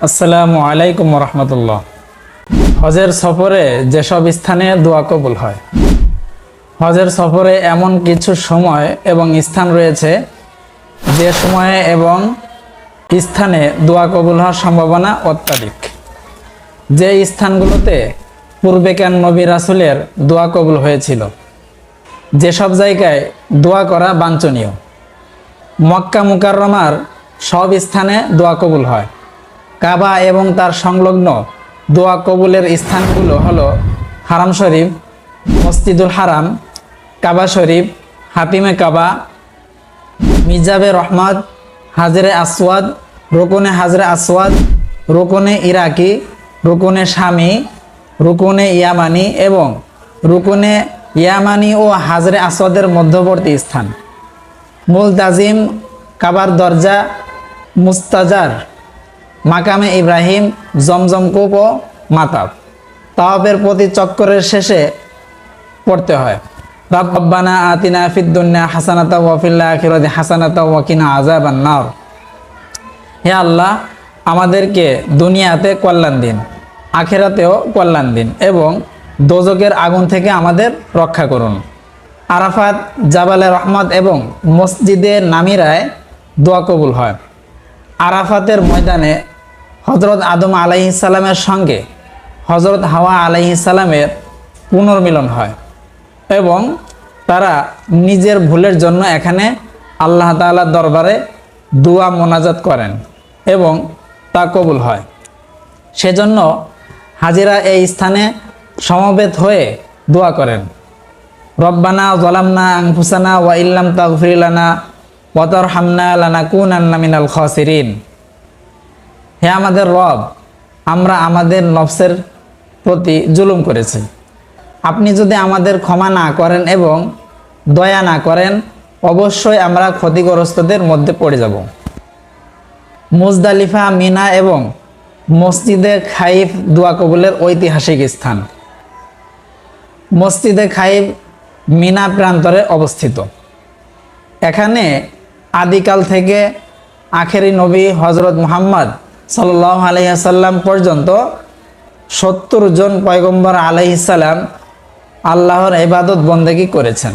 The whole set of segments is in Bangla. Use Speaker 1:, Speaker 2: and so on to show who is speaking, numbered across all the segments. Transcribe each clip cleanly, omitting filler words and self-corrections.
Speaker 1: আসসালামু আলাইকুম রহমতুল্লাহ। হজের সফরে যেসব স্থানে দোয়া কবুল হয়। হজের সফরে এমন কিছু সময় এবং স্থান রয়েছে যে সময়ে এবং স্থানে দোয়া কবুল হওয়ার সম্ভাবনা অত্যাধিক। যে স্থানগুলোতে পূর্বেকার নবী রাসূলের দোয়া কবুল হয়েছিল, যেসব জায়গায় দোয়া করা বাঞ্ছনীয়। মক্কা মুকাররমার সব স্থানে দোয়া কবুল হয়। কাবা এবং তার সংলগ্ন দোয়া কবুলের স্থানগুলো হলো হারাম শরীফ, মসজিদুল হারাম, কাবা শরীফ, হাতিমে কাবা, মিজাবে রহমত, হাজরে আসওয়াদ, রুকুনে হাজরে আসওয়াদ, রুকুনে ইরাকি, রুকুনে শামি, রুকুনে ইয়ামানি এবং রুকুনে ইয়ামানি ও হাজরে আসওয়াদের মধ্যবর্তী স্থান। মুলতাজিম, কাবার দরজা, মুস্তাজার, মাকামে ইব্রাহিম, জমজম কূপ ও মাতাব। তাওয়াফের প্রতি চক্করের শেষে পড়তে হয় রব্বানা আতিনা ফিদ দুনিয়া হাসানাতা ওয়া ফিল আখিরাতি হাসানাতা ওয়া কিনা আযাবান নার। হে আল্লাহ, আমাদেরকে দুনিয়াতে কল্যাণ দিন, আখিরাতেও কল্যাণ দিন এবং দোজকের আগুন থেকে আমাদের রক্ষা করুন। আরাফাত, জাবালে রহমত এবং মসজিদে নামিরায় দোয়া কবুল হয়। আরাফাতের ময়দানে হজরত আদম আলাইহিস সালামের সঙ্গে হজরত হাওয়া আলাইহিস সালামের পুনর্মিলন হয় এবং তারা নিজের ভুলের জন্য এখানে আল্লাহ তাআলার দরবারে দোয়া মোনাজাত করেন এবং তা কবুল হয়। সেজন্য হাজিরা এই স্থানে সমবেত হয়ে দোয়া করেন, রব্বানা যালামনা আনফুসানা ওয়া ইল্লাম তাগফির লানা ওয়া তারহামনা লানাকুনান্না মিনাল খাসিরিন। হে আমাদের রব, আমরা আমাদের নফসের প্রতি জুলুম করেছি। আপনি যদি আমাদের ক্ষমা না করেন এবং দয়া না করেন, অবশ্যই আমরা ক্ষতিগ্রস্তদের মধ্যে পড়ে যাব। মুজদালিফা, মিনা এবং মসজিদে খাইফ দোয়া কবুলের ঐতিহাসিক স্থান। মসজিদে খাইফ মিনা প্রান্তরে অবস্থিত। এখানে আদিকাল থেকে আখেরি নবী হজরত মুহাম্মদ সাল্লাল্লাহু আলাইহি ওয়াসাল্লাম পর্যন্ত 70 জন পয়গম্বর আলাইহিস সালাম আল্লাহর ইবাদত বন্দেগী করেছেন।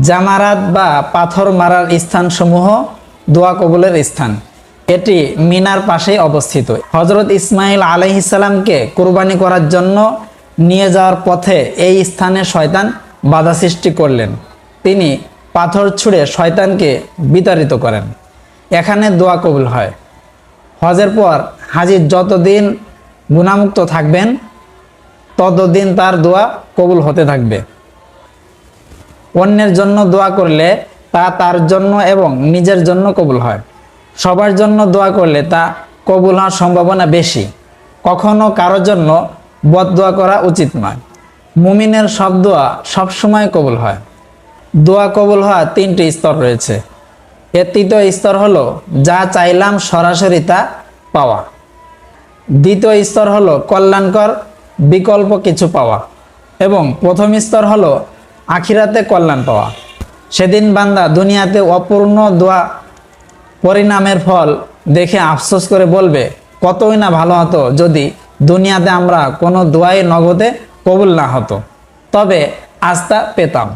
Speaker 1: জামারাত বা পাথর মারার স্থানসমূহ দোয়া কবুলের স্থান। এটি মিনার পাশেই অবস্থিত। হজরত ইসমাইল আলাইহিস সালামকে কুরবানি করার জন্য নিয়ে যাওয়ার পথে এই স্থানে শয়তান বাধা সৃষ্টি করলেন। তিনি পাথর ছুঁড়ে শয়তানকে বিতাড়িত করেন। এখানে দোয়া কবুল হয়। হজের পর হাজির যতদিন গুনাহমুক্ত থাকবেন ততদিন তার দোয়া কবুল হতে থাকবে। অন্যের জন্য দোয়া করলে তা তার জন্য এবং নিজের জন্য কবুল হয়। সবার জন্য দোয়া করলে তা কবুল হওয়ার সম্ভাবনা বেশি। কখনো কারোর জন্য বদদোয়া করা উচিত নয়। মুমিনের সব দোয়া সবসময় কবুল হয়। দোয়া কবুল হওয়া 3টি স্তর রয়েছে। এর তৃতীয় স্তর হলো যা চাইলাম সরাসরি তা পাওয়া। দ্বিতীয় স্তর হলো কল্যাণকর বিকল্প কিছু পাওয়া এবং প্রথম স্তর হলো আখিরাতে কল্যাণ পাওয়া। সেদিন বান্দা দুনিয়াতে অপূর্ণ দোয়া পরিণামের ফল দেখে আফসোস করে বলবে, কতই না ভালো হতো যদি দুনিয়াতে আমরা কোনো দোয়াই নগদে কবুল না হতো, তবে আজ তা পেতাম।